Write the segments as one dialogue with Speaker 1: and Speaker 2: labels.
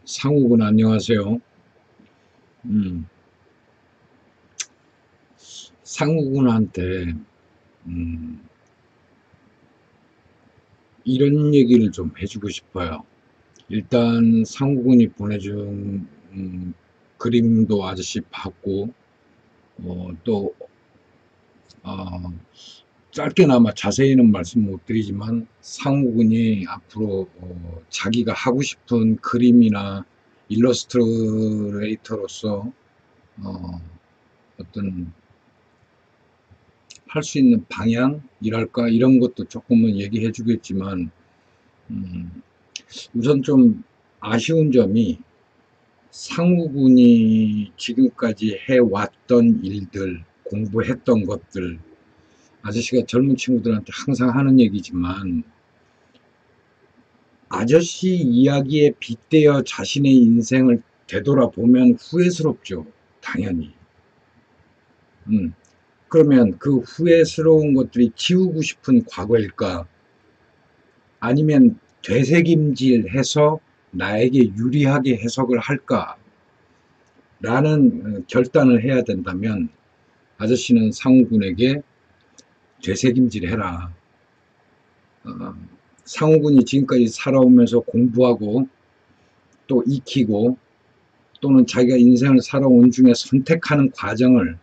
Speaker 1: 상욱은 안녕하세요. 음, 상욱은한테 음, 이런 얘기를 좀 해주고 싶어요. 일단 상욱은이 보내준 그림도 아저씨 봤고 또 어, 짧게나마 자세히는 말씀 못 드리지만 상욱은이 앞으로 자기가 하고 싶은 그림이나 일러스트레이터로서 어, 어떤 할 수 있는 방향이랄까 이런 것도 조금은 얘기해 주겠지만 음, 우선 좀 아쉬운 점이 상우군이 지금까지 해왔던 일들, 공부했던 것들, 아저씨가 젊은 친구들한테 항상 하는 얘기지만 아저씨 이야기에 빗대어 자신의 인생을 되돌아보면 후회스럽죠. 당연히. 음, 그러면 그 후회스러운 것들이 지우고 싶은 과거일까? 아니면 되새김질해서 나에게 유리하게 해석을 할까라는 결단을 해야 된다면 아저씨는 상우군에게 되새김질해라. 어, 상우군이 지금까지 살아오면서 공부하고 또 익히고 또는 자기가 인생을 살아온 중에 선택하는 과정을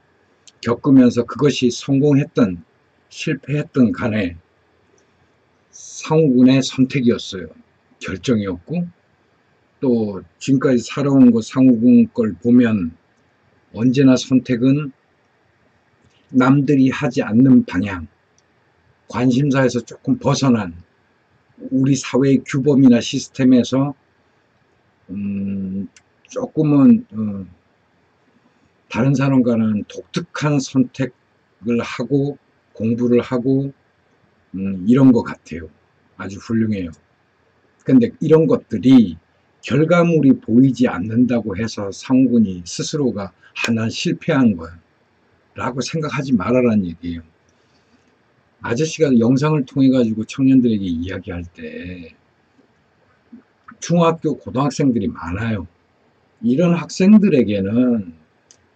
Speaker 1: 겪으면서 그것이 성공했던 실패했던 간에 상우군의 선택이었어요. 결정이었고 또 지금까지 살아온 것 상우군 걸 보면 언제나 선택은 남들이 하지 않는 방향, 관심사에서 조금 벗어난 우리 사회의 규범이나 시스템에서 음, 조금은 다른 사람과는 독특한 선택을 하고 공부를 하고 이런 것 같아요. 아주 훌륭해요. 근데 이런 것들이 결과물이 보이지 않는다고 해서 상군이 스스로가 난 실패한 거야 라고 생각하지 말아라는 얘기예요. 아저씨가 영상을 통해 가지고 청년들에게 이야기할 때 중학교 고등학생들이 많아요. 이런 학생들에게는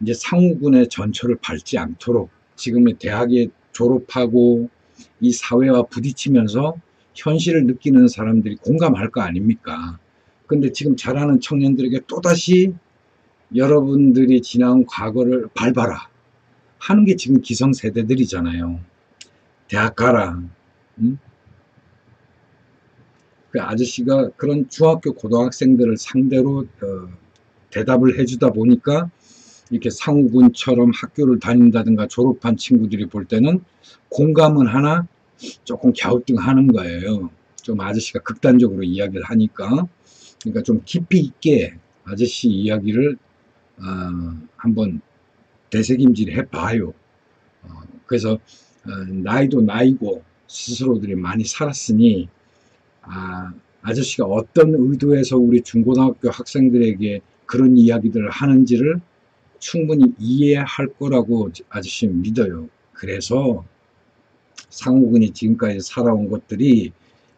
Speaker 1: 이제 상우군의 전철을 밟지 않도록 지금의 대학에 졸업하고 이 사회와 부딪히면서 현실을 느끼는 사람들이 공감할 거 아닙니까? 근데 지금 자라는 청년들에게 또다시 여러분들이 지나온 과거를 밟아라 하는 게 지금 기성세대들이잖아요. 대학 가라. 응? 그 아저씨가 그런 중학교 고등학생들을 상대로 대답을 해주다 보니까 이렇게 상우군처럼 학교를 다닌다든가 졸업한 친구들이 볼 때는 공감은 하나 조금 갸우뚱하는 거예요. 좀 아저씨가 극단적으로 이야기를 하니까. 그러니까 좀 깊이 있게 아저씨 이야기를 한번 되새김질 해봐요. 그래서 나이도 나이고 스스로들이 많이 살았으니 아저씨가 어떤 의도에서 우리 중고등학교 학생들에게 그런 이야기들을 하는지를 충분히 이해할 거라고 아저씨 믿어요. 그래서 상호군이 지금까지 살아온 것들이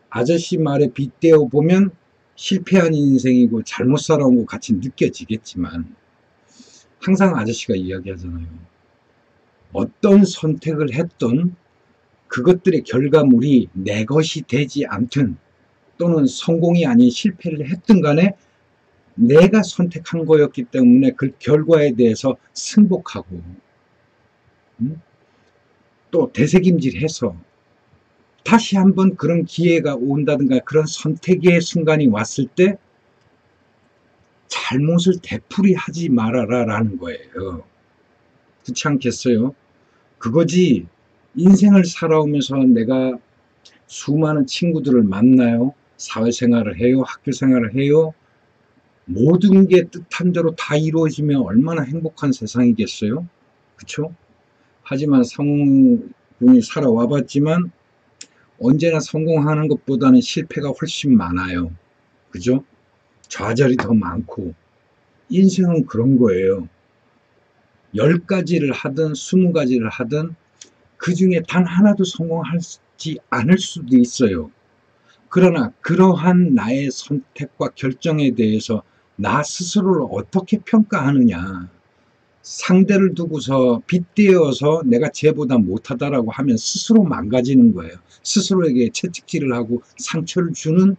Speaker 1: 아저씨 말에 빗대어 보면 실패한 인생이고 잘못 살아온 것 같이 느껴지겠지만 항상 아저씨가 이야기하잖아요. 어떤 선택을 했던 그것들의 결과물이 내 것이 되지 않든 또는 성공이 아닌 실패를 했든 간에 내가 선택한 거였기 때문에 그 결과에 대해서 승복하고 또 되새김질해서 다시 한번 그런 기회가 온다든가 그런 선택의 순간이 왔을 때 잘못을 되풀이하지 말아라 라는 거예요. 그렇지 않겠어요? 그거지. 인생을 살아오면서 내가 수많은 친구들을 만나요. 사회생활을 해요. 학교생활을 해요. 모든 게 뜻한 대로 다 이루어지면 얼마나 행복한 세상이겠어요? 그쵸? 하지만 성분이 살아와 봤지만 언제나 성공하는 것보다는 실패가 훨씬 많아요. 그죠? 좌절이 더 많고. 인생은 그런 거예요. 10가지를 하든 20가지를 하든 그 중에 단 하나도 성공하지 않을 수도 있어요. 그러나 그러한 나의 선택과 결정에 대해서 나 스스로를 어떻게 평가하느냐. 상대를 두고서 빗대어서 내가 쟤보다 못하다라고 하면 스스로 망가지는 거예요. 스스로에게 채찍질을 하고 상처를 주는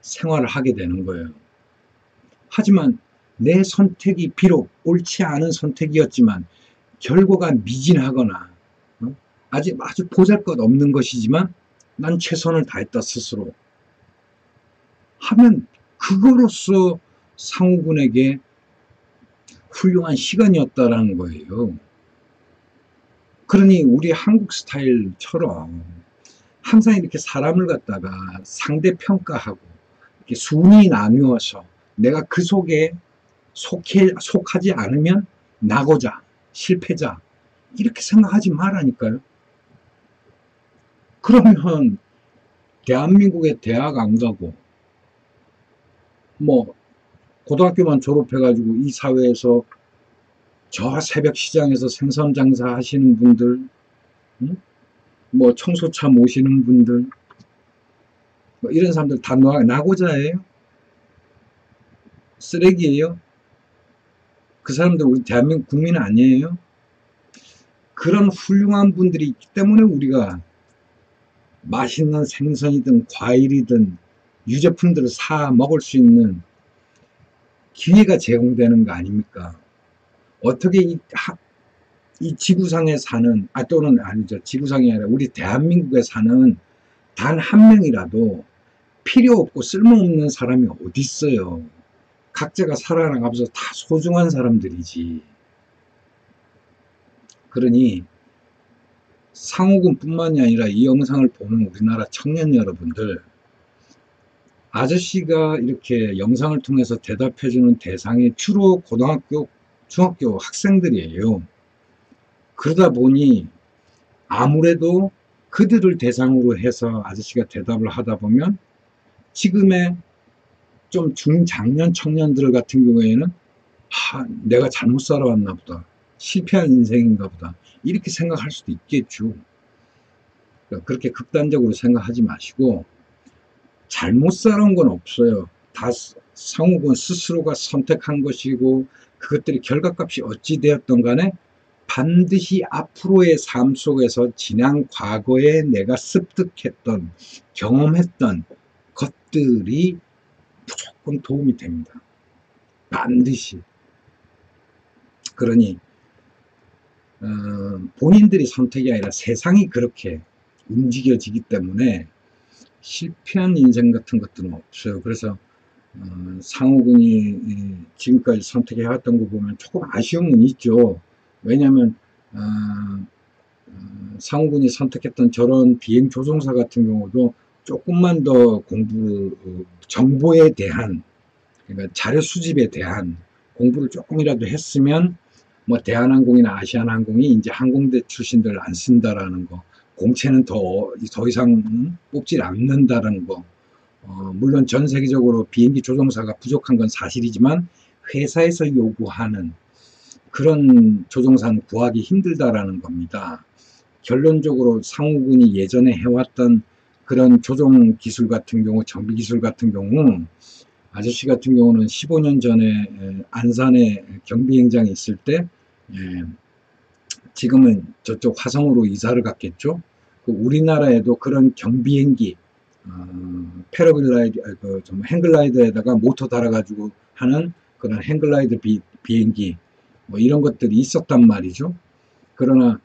Speaker 1: 생활을 하게 되는 거예요. 하지만 내 선택이 비록 옳지 않은 선택이었지만 결과가 미진하거나 아주 보잘것없는 것이지만 난 최선을 다했다 스스로 하면 그거로서 상우군에게 훌륭한 시간이었다라는 거예요. 그러니 우리 한국 스타일처럼 항상 이렇게 사람을 갖다가 상대평가하고 이렇게 순위 나누어서 내가 그 속에 속하지 않으면 낙오자, 실패자 이렇게 생각하지 말라니까요. 그러면 대한민국에 대학 안 가고 뭐 고등학교만 졸업해가지고 이 사회에서 저 새벽 시장에서 생선 장사 하시는 분들, 뭐 청소차 모시는 분들, 뭐 이런 사람들 다 낙오자예요? 쓰레기예요? 그 사람들 우리 대한민국 국민 아니에요? 그런 훌륭한 분들이 있기 때문에 우리가 맛있는 생선이든 과일이든 유제품들을 사 먹을 수 있는 기회가 제공되는 거 아닙니까? 어떻게 이 지구상에 사는, 또는 아니죠. 지구상이 아니라 우리 대한민국에 사는 단 한 명이라도 필요 없고 쓸모없는 사람이 어디 있어요. 각자가 살아나가면서 다 소중한 사람들이지. 그러니 상호군 뿐만이 아니라 이 영상을 보는 우리나라 청년 여러분들, 아저씨가 이렇게 영상을 통해서 대답해주는 대상이 주로 고등학교, 중학교 학생들이에요. 그러다 보니 아무래도 그들을 대상으로 해서 아저씨가 대답을 하다 보면 지금의 좀 중장년 청년들 같은 경우에는 내가 잘못 살아왔나 보다. 실패한 인생인가 보다. 이렇게 생각할 수도 있겠죠. 그렇게 극단적으로 생각하지 마시고 잘못 살아온 건 없어요. 다 상욱은 스스로가 선택한 것이고 그것들이 결과값이 어찌 되었던 간에 반드시 앞으로의 삶 속에서 지난 과거에 내가 습득했던 경험했던 것들이 무조건 도움이 됩니다. 반드시. 그러니 본인들이 선택이 아니라 세상이 그렇게 움직여지기 때문에 실패한 인생 같은 것들은 없어요. 그래서 상호군이 지금까지 선택해왔던 거 보면 조금 아쉬움은 있죠. 왜냐하면 상호군이 선택했던 저런 비행 조종사 같은 경우도 조금만 더 공부를, 정보에 대한, 그러니까 자료 수집에 대한 공부를 조금이라도 했으면 뭐 대한항공이나 아시아나항공이 이제 항공대 출신들을 안 쓴다라는 거, 공채는 더 이상 뽑질 않는다라는 거, 물론 전 세계적으로 비행기 조종사가 부족한 건 사실이지만 회사에서 요구하는 그런 조종사는 구하기 힘들다라는 겁니다. 결론적으로 상호군이 예전에 해왔던 그런 조종 기술 같은 경우, 정비 기술 같은 경우, 아저씨 같은 경우는 15년 전에 안산에 경비행장에 있을 때, 지금은 저쪽 화성으로 이사를 갔겠죠. 우리나라에도 그런 경비행기, 패러글라이드, 행글라이더에다가 모터 달아가지고 하는 그런 행글라이더 비행기, 뭐 이런 것들이 있었단 말이죠. 그러나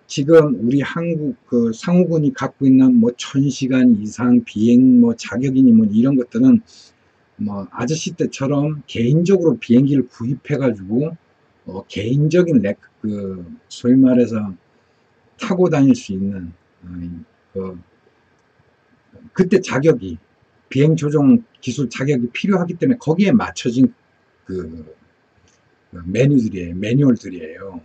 Speaker 1: 지금 우리 한국 그 상호군이 갖고 있는 뭐 1000시간 이상 비행 뭐 자격이니 뭐 이런 것들은 뭐 아저씨 때처럼 개인적으로 비행기를 구입해 가지고 개인적인 소위 말해서 타고 다닐 수 있는 그때 자격이 비행 조종 기술 자격이 필요하기 때문에 거기에 맞춰진 매뉴얼들이에요.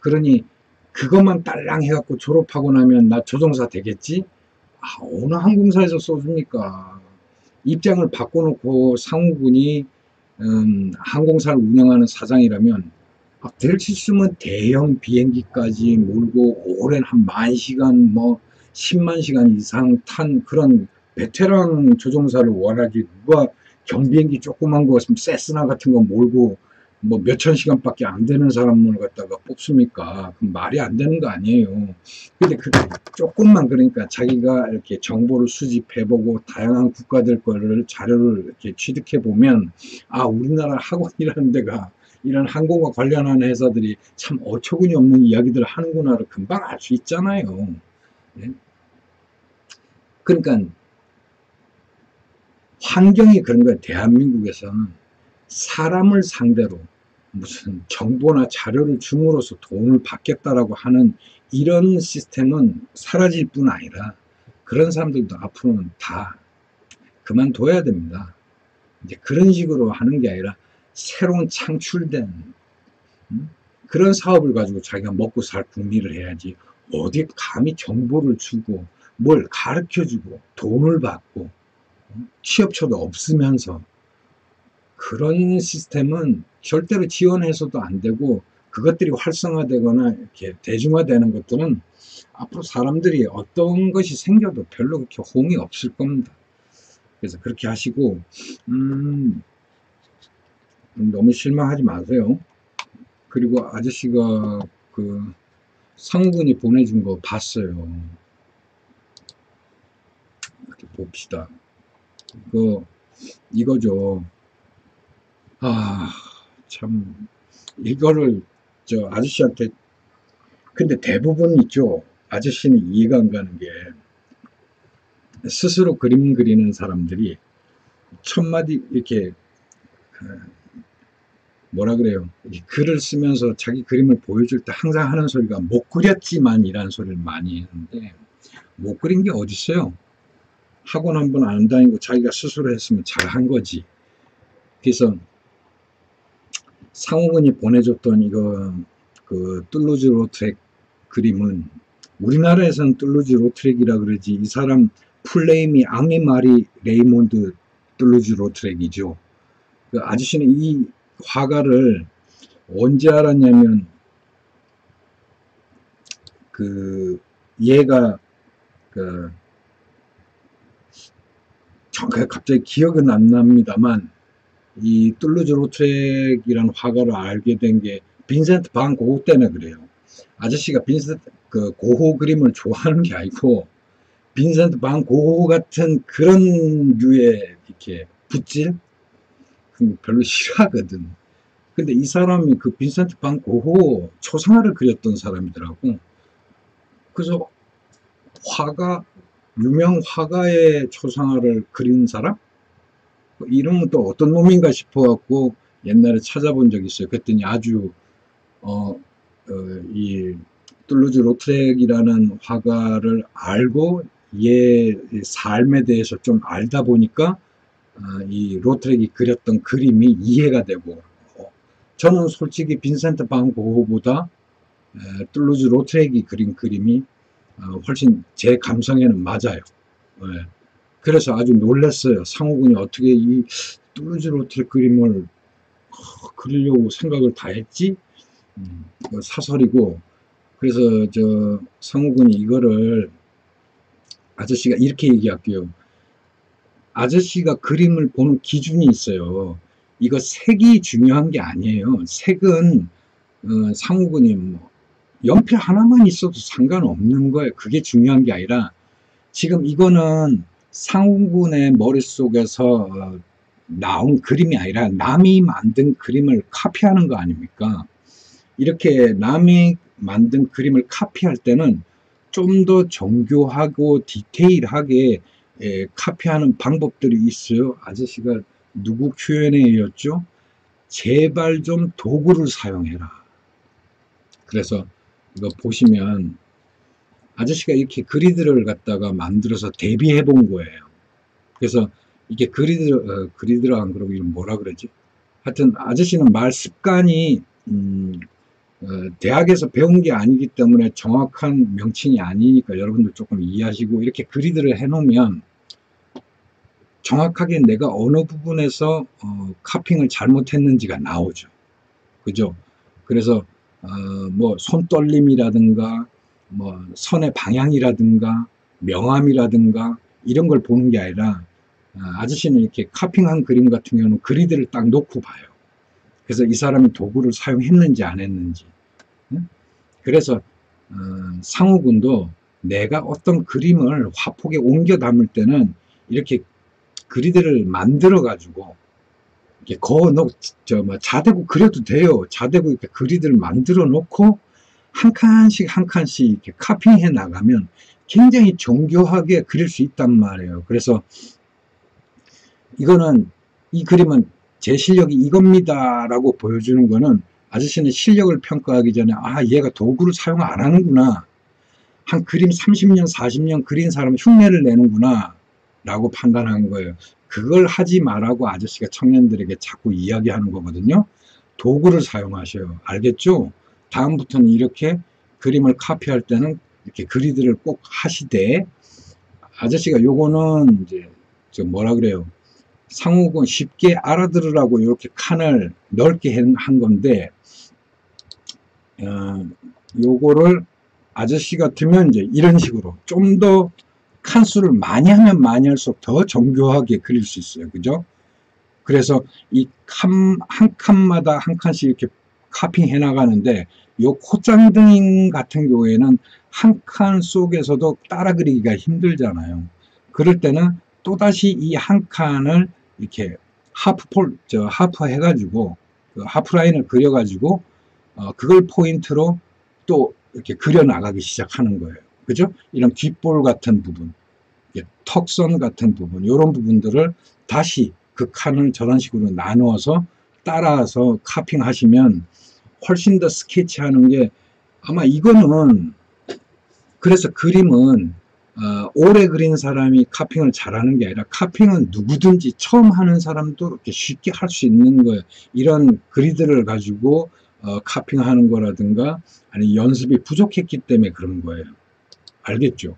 Speaker 1: 그러니 그것만 딸랑 해갖고 졸업하고 나면 나 조종사 되겠지? 어느 항공사에서 써줍니까? 입장을 바꿔놓고 상호군이 항공사를 운영하는 사장이라면 될 수 있으면 대형 비행기까지 몰고 오랜 한 10,000시간 뭐 100,000시간 이상 탄 그런 베테랑 조종사를 원하지 누가 경비행기 조그만 거, 세스나 같은 거 몰고 뭐 몇천 시간밖에 안 되는 사람을 갖다가 뽑습니까? 그럼 말이 안 되는 거 아니에요. 근데 그 조금만, 그러니까 자기가 이렇게 정보를 수집해보고 다양한 국가들 거를 자료를 이렇게 취득해보면, 아, 우리나라 학원이라는 데가 이런 항공과 관련한 회사들이 참 어처구니 없는 이야기들을 하는구나를 금방 알 수 있잖아요. 예? 그러니까 환경이 그런 거예요. 대한민국에서는 사람을 상대로 무슨 정보나 자료를 줌으로써 돈을 받겠다라고 하는 이런 시스템은 사라질 뿐 아니라 그런 사람들도 앞으로는 다 그만둬야 됩니다. 이제 그런 식으로 하는 게 아니라 새로운 창출된 그런 사업을 가지고 자기가 먹고 살 궁리를 해야지, 어디 감히 정보를 주고 뭘 가르쳐 주고 돈을 받고 취업처도 없으면서 그런 시스템은 절대로 지원해서도 안 되고, 그것들이 활성화되거나 이렇게 대중화되는 것들은 앞으로 사람들이 어떤 것이 생겨도 별로 그렇게 호응이 없을 겁니다. 그래서 그렇게 하시고, 너무 실망하지 마세요. 그리고 아저씨가 그 상우군이 보내준 거 봤어요. 이렇게 봅시다. 이거죠. 참, 이거를 저 아저씨한테, 근데 대부분 있죠. 아저씨는 이해가 안 가는 게, 스스로 그림 그리는 사람들이 첫 마디 이렇게 뭐라 그래요, 글을 쓰면서 자기 그림을 보여줄 때 항상 하는 소리가 못 그렸지만 이라는 소리를 많이 했는데, 못 그린 게 어딨어요. 학원 한번 안 다니고 자기가 스스로 했으면 잘한 거지. 그래서 상호군이 보내줬던 이거 그 툴루즈 로트렉 그림은, 우리나라에서는 툴루즈 로트렉이라 그러지, 이 사람 풀네임이 앙리 마리 레이몬드 툴루즈 로트렉이죠. 그 아저씨는 이 화가를 언제 알았냐면, 그 얘가 그 정확하게 갑자기 기억은 안 납니다만, 이 툴루즈 로트렉이라는 화가를 알게 된 게 빈센트 반 고흐 때문에 그래요. 아저씨가 빈센트 그 고흐 그림을 좋아하는 게 아니고, 빈센트 반 고흐 같은 그런 류의 이렇게 붓질 별로 싫어하거든. 근데 이 사람이 그 빈센트 반 고흐 초상화를 그렸던 사람이더라고. 그래서 화가, 유명 화가의 초상화를 그린 사람? 이름은 또 어떤 놈인가 싶어갖고 옛날에 찾아본 적이 있어요. 그랬더니 아주 이 툴루즈 로트렉이라는 화가를 알고 얘 삶에 대해서 좀 알다 보니까 이 로트렉이 그렸던 그림이 이해가 되고, 저는 솔직히 빈센트 반 고흐보다 툴루즈 로트렉이 그린 그림이 훨씬 제 감성에는 맞아요. 예. 그래서 아주 놀랐어요. 상호군이 어떻게 이 툴루즈 로트렉 그림을 그리려고 생각을 다 했지? 사설이고. 그래서 저 상호군이 이거를, 아저씨가 이렇게 얘기할게요. 아저씨가 그림을 보는 기준이 있어요. 이거 색이 중요한 게 아니에요. 색은 상호군이 뭐 연필 하나만 있어도 상관없는 거예요. 그게 중요한 게 아니라, 지금 이거는 상훈군의 머릿속에서 나온 그림이 아니라 남이 만든 그림을 카피하는 거 아닙니까? 이렇게 남이 만든 그림을 카피할 때는 좀 더 정교하고 디테일하게 카피하는 방법들이 있어요. 아저씨가 누구 Q&A였죠? 제발 좀 도구를 사용해라. 그래서 이거 보시면 아저씨가 이렇게 그리드를 갖다가 만들어서 대비해 본 거예요. 그래서 이게 그리드라 안 그러고 이름 뭐라 그러지? 하여튼 아저씨는 말 습관이 대학에서 배운 게 아니기 때문에 정확한 명칭이 아니니까 여러분들 조금 이해하시고, 이렇게 그리드를 해놓으면 정확하게 내가 어느 부분에서 카핑을 잘못했는지가 나오죠. 그죠? 그래서 뭐 손떨림이라든가 뭐 선의 방향이라든가 명암이라든가 이런 걸 보는 게 아니라 아저씨는 이렇게 카핑한 그림 같은 경우는 그리드를 딱 놓고 봐요. 그래서 이 사람이 도구를 사용했는지 안 했는지. 그래서 상우군도 내가 어떤 그림을 화폭에 옮겨 담을 때는 이렇게 그리드를 만들어 가지고 이렇게 자대고 그려도 돼요. 자대고 이렇게 그리드를 만들어 놓고 한 칸씩 한 칸씩 이렇게 카핑해 나가면 굉장히 정교하게 그릴 수 있단 말이에요. 그래서 이거는 이 그림은 제 실력이 이겁니다 라고 보여주는 거는 아저씨는 실력을 평가하기 전에 얘가 도구를 사용 안 하는구나, 한 그림 30년 40년 그린 사람 흉내를 내는구나 라고 판단한 거예요. 그걸 하지 말라고 아저씨가 청년들에게 자꾸 이야기하는 거거든요. 도구를 사용하셔요. 알겠죠? 다음부터는 이렇게 그림을 카피할 때는 이렇게 그리드를 꼭 하시되, 아저씨가 요거는 이제 뭐라 그래요, 상욱은 쉽게 알아들으라고 이렇게 칸을 넓게 한 건데, 요거를 아저씨 같으면 이제 이런 식으로 좀 더 칸수를 많이 하면 많이 할수록 더 정교하게 그릴 수 있어요. 그죠? 그래서 이 한 칸마다 한 칸씩 이렇게 카핑해 나가는데, 요 코장등 같은 경우에는 한 칸 속에서도 따라 그리기가 힘들잖아요. 그럴 때는 또다시 이 한 칸을 이렇게 하프 해가지고, 하프라인을 그려가지고, 그걸 포인트로 또 이렇게 그려 나가기 시작하는 거예요. 그죠? 이런 뒷볼 같은 부분, 턱선 같은 부분, 이런 부분들을 다시 그 칸을 저런 식으로 나누어서 따라서 카핑 하시면 훨씬 더 스케치하는 게, 아마 이거는, 그래서 그림은 오래 그린 사람이 카핑을 잘하는 게 아니라 카핑은 누구든지 처음 하는 사람도 이렇게 쉽게 할 수 있는 거예요. 이런 그리드를 가지고 카핑하는 거라든가, 아니 연습이 부족했기 때문에 그런 거예요. 알겠죠?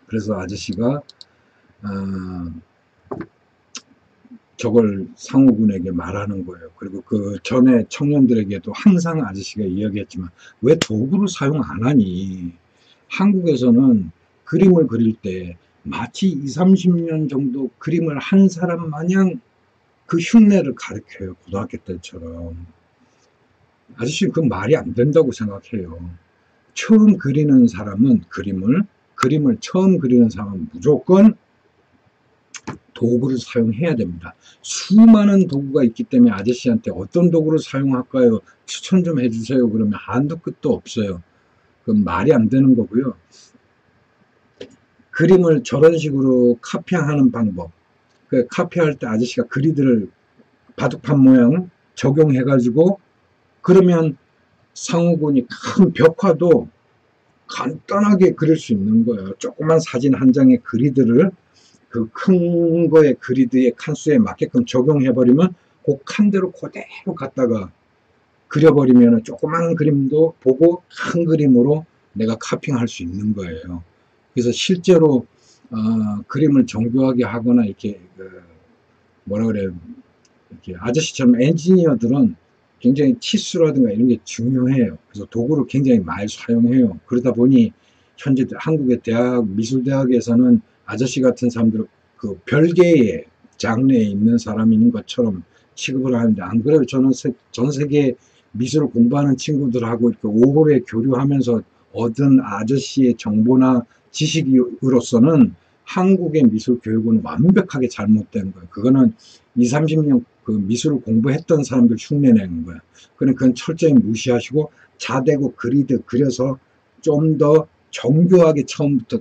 Speaker 1: 그래서 아저씨가 저걸 상우군에게 말하는 거예요. 그리고 그 전에 청년들에게도 항상 아저씨가 이야기했지만, 왜 도구를 사용 안 하니? 한국에서는 그림을 그릴 때 마치 20, 30년 정도 그림을 한 사람 마냥 그 흉내를 가르쳐요. 고등학교 때처럼. 아저씨는 그 말이 안 된다고 생각해요. 처음 그리는 사람은 그림을 처음 그리는 사람은 무조건 도구를 사용해야 됩니다. 수많은 도구가 있기 때문에 아저씨한테 어떤 도구를 사용할까요? 추천 좀 해주세요. 그러면 한도 끝도 없어요. 그건 말이 안 되는 거고요. 그림을 저런 식으로 카피하는 방법, 그 카피할 때 아저씨가 그리드를 바둑판 모양 적용해가지고, 그러면 상호군이 큰 벽화도 간단하게 그릴 수 있는 거예요. 조그만 사진 한 장의 그리드를 그 큰 거의 그리드의 칸수에 맞게끔 적용해버리면 그 칸대로 그대로 갖다가 그려버리면 조그만 그림도 보고 큰 그림으로 내가 카핑할 수 있는 거예요. 그래서 실제로 그림을 정교하게 하거나 이렇게 뭐라 그래요, 이렇게 아저씨처럼 엔지니어들은 굉장히 치수라든가 이런 게 중요해요. 그래서 도구를 굉장히 많이 사용해요. 그러다 보니 현재 한국의 미술대학에서는 아저씨 같은 사람들은 그 별개의 장르에 있는 사람인 것처럼 취급을 하는데, 안 그래요? 저는 전 세계 미술을 공부하는 친구들하고 이렇게 오래 교류하면서 얻은 아저씨의 정보나 지식으로서는 한국의 미술 교육은 완벽하게 잘못된 거예요. 그거는 20, 30년 그 미술을 공부했던 사람들 흉내내는 거야. 그건 철저히 무시하시고 자대고 그리드 그려서 좀 더 정교하게 처음부터,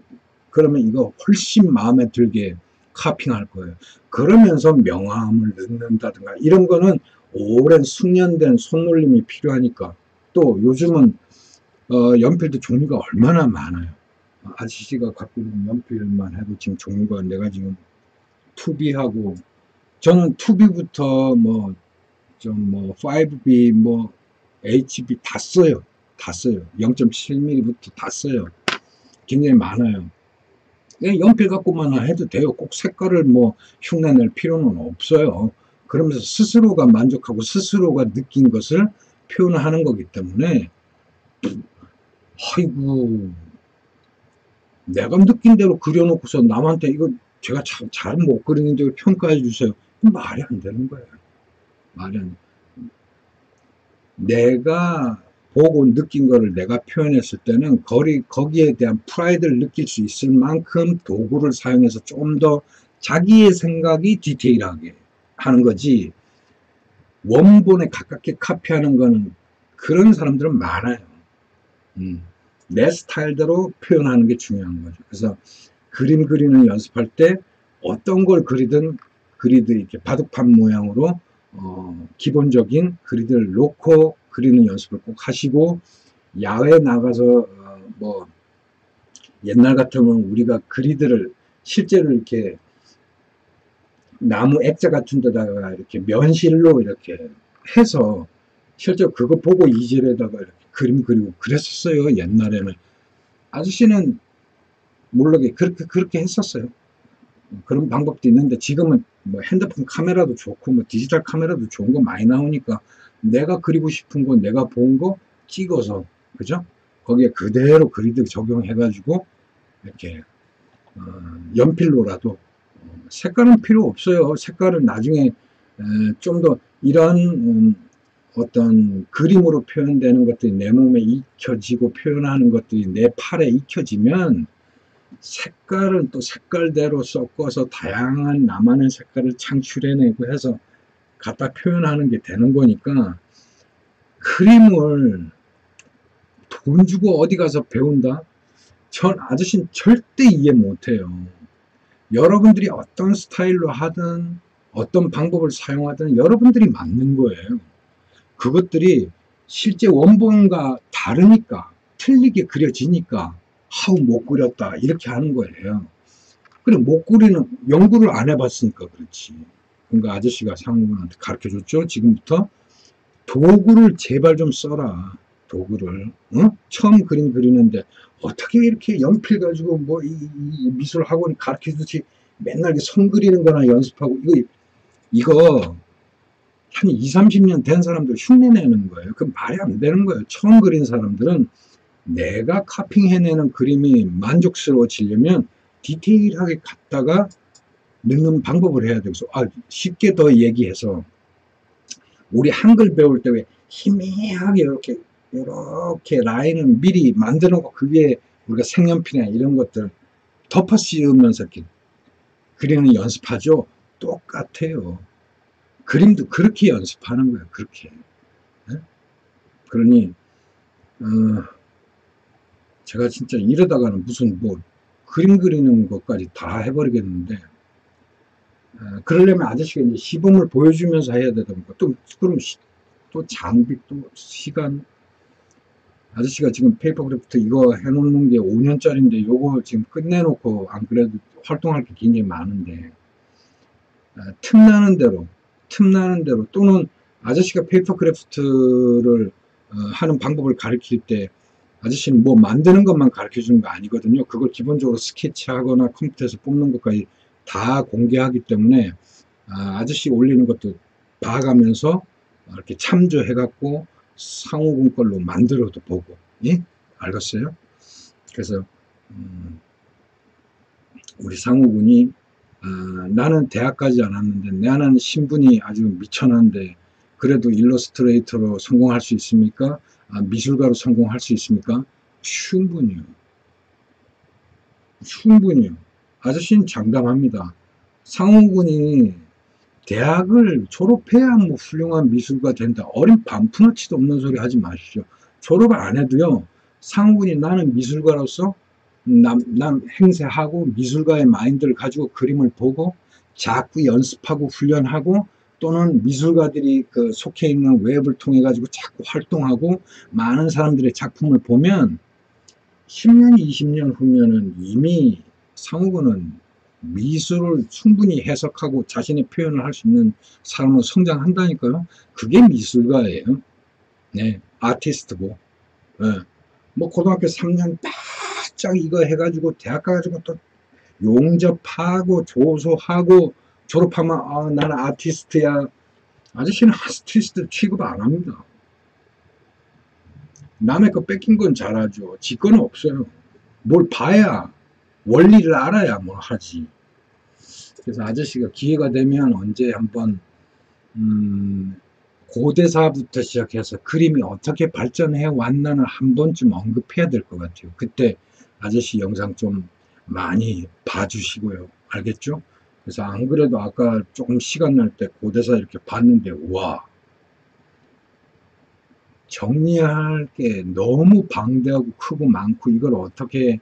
Speaker 1: 그러면 이거 훨씬 마음에 들게 카핑할 거예요. 그러면서 명암을 넣는다든가 이런 거는 오랜 숙련된 손놀림이 필요하니까. 또 요즘은 연필도 종류가 얼마나 많아요. 아저씨가 갖고 있는 연필만 해도 지금 종류가, 내가 지금 2B하고, 저는 2B부터 5B, HB 다 써요. 0.7mm부터 다 써요. 굉장히 많아요. 그냥 연필 갖고만 해도 돼요. 꼭 색깔을 흉내낼 필요는 없어요. 그러면서 스스로가 만족하고 스스로가 느낀 것을 표현하는 거기 때문에, 아이고, 내가 느낀 대로 그려놓고서 남한테 이거 제가 잘 못 그리는데 왜 평가해 주세요. 말이 안 되는 거예요. 말이 안 돼. 내가 보고 느낀 거를 내가 표현했을 때는 거기에 대한 프라이드를 느낄 수 있을 만큼 도구를 사용해서 좀 더 자기의 생각이 디테일하게 하는 거지, 원본에 가깝게 카피하는 거는 그런 사람들은 많아요. 내 스타일대로 표현하는 게 중요한 거죠. 그래서 그림 그리는 연습할 때 어떤 걸 그리드 이렇게 바둑판 모양으로 기본적인 그리드를 놓고 그리는 연습을 꼭 하시고, 야외 나가서 뭐 옛날 같으면 우리가 그리드를 실제로 이렇게 나무 액자 같은 데다가 이렇게 면실로 이렇게 해서 실제로 그거 보고 이질에다가 이렇게 그림 그리고 그랬었어요. 옛날에는 아저씨는 모르게 그렇게 했었어요. 그런 방법도 있는데 지금은 뭐 핸드폰 카메라도 좋고 뭐 디지털 카메라도 좋은 거 많이 나오니까 내가 그리고 싶은 거 내가 본 거 찍어서, 그죠? 거기에 그대로 그리드 적용해 가지고 이렇게 연필로라도, 색깔은 필요 없어요. 색깔은 나중에 좀 더 이런 어떤 그림으로 표현되는 것들이 내 몸에 익혀지고 표현하는 것들이 내 팔에 익혀지면 색깔은 또 색깔대로 섞어서 다양한 나만의 색깔을 창출해내고 해서 갖다 표현하는 게 되는 거니까, 그림을 돈 주고 어디 가서 배운다? 전 아저씨는 절대 이해 못해요. 여러분들이 어떤 스타일로 하든 어떤 방법을 사용하든 여러분들이 맞는 거예요. 그것들이 실제 원본과 다르니까, 틀리게 그려지니까 하우 못 그렸다 이렇게 하는 거예요. 그래, 못 그리는, 연구를 안 해봤으니까 그렇지. 그러니까 아저씨가 상우한테 가르쳐 줬죠. 지금부터 도구를 제발 좀 써라. 도구를. 응? 처음 그림 그리는데 어떻게 이렇게 연필 가지고 뭐 이 미술 학원 가르쳐 주듯이 맨날 선 그리는 거나 연습하고, 이거 한 20, 30년 된 사람들 흉내내는 거예요. 그 말이 안 되는 거예요. 처음 그린 사람들은 내가 카핑해내는 그림이 만족스러워지려면 디테일하게 갖다가 넣는 방법을 해야 되고, 쉽게 더 얘기해서 우리 한글 배울 때 왜 희미하게 이렇게 라인을 미리 만들어 놓고 그 위에 우리가 색연필이나 이런 것들 덮어 씌우면서 이렇게 그리는 연습하죠. 똑같아요. 그림도 그렇게 연습하는 거예요. 그렇게. 네? 그러니 제가 진짜 이러다가는 무슨 뭐 그림 그리는 것까지 다 해버리겠는데, 그러려면 아저씨가 이제 시범을 보여주면서 해야 되다 보니까 그럼 또 장비, 또 시간. 아저씨가 지금 페이퍼크래프트 이거 해놓는 게 5년짜리인데 요거 지금 끝내놓고 안 그래도 활동할 게 굉장히 많은데, 틈나는 대로 또는 아저씨가 페이퍼크래프트를 하는 방법을 가르칠 때 아저씨는 뭐 만드는 것만 가르쳐 주는 거 아니거든요. 그걸 기본적으로 스케치하거나 컴퓨터에서 뽑는 것까지 다 공개하기 때문에 아저씨 올리는 것도 봐가면서 이렇게 참조해 갖고 상호군 걸로 만들어도 보고. 예? 알겠어요? 그래서 우리 상호군이 나는 대학 가지 않았는데 나는 신분이 아주 미천한데 그래도 일러스트레이터로 성공할 수 있습니까? 미술가로 성공할 수 있습니까? 충분히요. 아저씨는 장담합니다. 상호군이 대학을 졸업해야 뭐 훌륭한 미술가 된다. 어린 반푼어치도 없는 소리 하지 마시죠. 졸업을 안 해도요. 상호군이 나는 미술가로서 남 행세하고 미술가의 마인드를 가지고 그림을 보고 자꾸 연습하고 훈련하고, 또는 미술가들이 그 속해 있는 웹을 통해 가지고 자꾸 활동하고 많은 사람들의 작품을 보면 10년, 20년 후면은 이미 상호군은 미술을 충분히 해석하고 자신의 표현을 할 수 있는 사람으로 성장한다니까요. 그게 미술가예요. 네, 아티스트고. 네. 뭐 고등학교 3년 바짝 이거 해가지고 대학 가가지고 또 용접하고 조소하고 졸업하면 나는 아티스트야. 아저씨는 아티스트 취급 안 합니다. 남의 거 뺏긴 건 잘하죠. 지 거는 없어요. 뭘 봐야, 원리를 알아야 뭘 하지. 그래서 아저씨가 기회가 되면 언제 한번 고대사부터 시작해서 그림이 어떻게 발전해 왔나는 한 번쯤 언급해야 될 것 같아요. 그때 아저씨 영상 좀 많이 봐주시고요. 알겠죠? 그래서 안 그래도 아까 조금 시간 날 때 고대사 이렇게 봤는데, 와, 정리할 게 너무 방대하고 크고 많고, 이걸 어떻게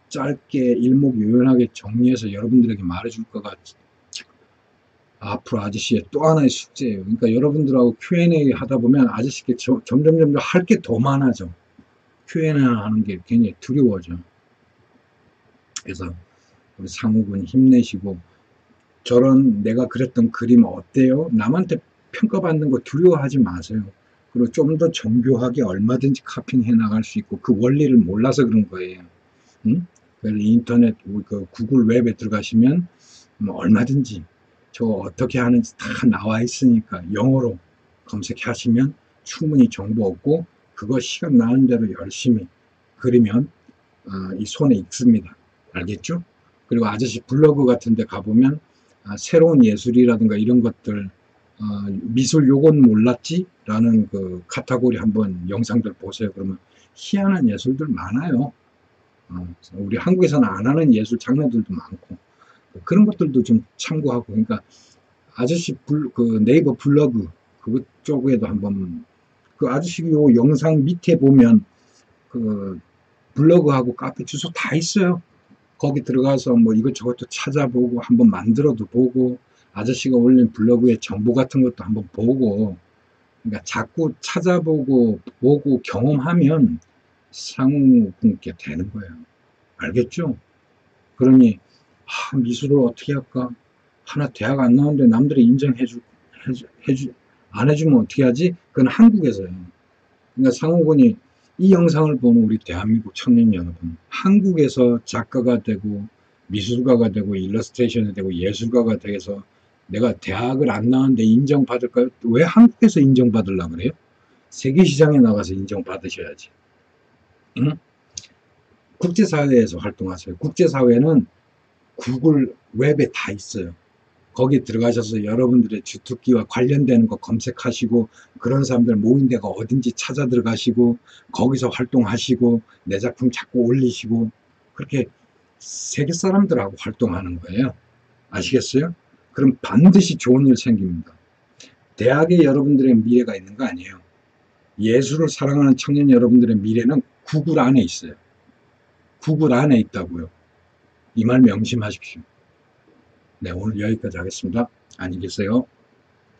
Speaker 1: 짧게 일목요연하게 정리해서 여러분들에게 말해줄 거가 앞으로 아저씨의 또 하나의 숙제예요. 그러니까 여러분들하고 Q&A 하다 보면 아저씨께 점점 할 게 더 많아져. Q&A 하는 게 굉장히 두려워져. 그래서 우리 상욱은 힘내시고, 저런 내가 그렸던 그림 어때요? 남한테 평가받는 거 두려워하지 마세요. 그리고 좀 더 정교하게 얼마든지 카핑해 나갈 수 있고, 그 원리를 몰라서 그런 거예요. 응? 그래서 인터넷, 그 구글 웹에 들어가시면 뭐 얼마든지 저 어떻게 하는지 다 나와 있으니까 영어로 검색하시면 충분히 정보 얻고, 그거 시간 나는 대로 열심히 그리면 이 손에 익습니다. 알겠죠? 그리고 아저씨 블로그 같은 데 가보면 새로운 예술이라든가 이런 것들, 미술 요건 몰랐지? 라는 그 카테고리 한번 영상들 보세요. 그러면 희한한 예술들 많아요. 우리 한국에서는 안 하는 예술 장르들도 많고, 그런 것들도 좀 참고하고. 그러니까 아저씨 그 네이버 블로그 그쪽에도 한번, 그 아저씨 요 영상 밑에 보면 그 블로그하고 카페 주소 다 있어요. 거기 들어가서 뭐 이것저것도 찾아보고 한번 만들어도 보고, 아저씨가 올린 블로그의 정보 같은 것도 한번 보고. 그러니까 자꾸 찾아보고 보고 경험하면 상우분께 되는 거예요. 알겠죠? 그러니 미술을 어떻게 할까? 하나 대학 안 나오는데 남들이 안 해주면 어떻게 하지? 그건 한국에서요. 그러니까 상호군이 이 영상을 보는 우리 대한민국 청년 여러분, 한국에서 작가가 되고 미술가가 되고 일러스트레이션이 되고 예술가가 돼서 내가 대학을 안 나왔는데 인정받을까요? 왜 한국에서 인정받으려고 그래요? 세계 시장에 나가서 인정받으셔야지. 응? 국제사회에서 활동하세요. 국제사회는 구글 웹에 다 있어요. 거기 들어가셔서 여러분들의 주특기와 관련되는 거 검색하시고, 그런 사람들 모인 데가 어딘지 찾아 들어가시고, 거기서 활동하시고, 내 작품 자꾸 올리시고, 그렇게 세계 사람들하고 활동하는 거예요. 아시겠어요? 그럼 반드시 좋은 일 생깁니다. 대학에 여러분들의 미래가 있는 거 아니에요. 예술을 사랑하는 청년 여러분들의 미래는 구글 안에 있어요. 구글 안에 있다고요. 이 말 명심하십시오. 네, 오늘 여기까지 하겠습니다. 안녕히 계세요.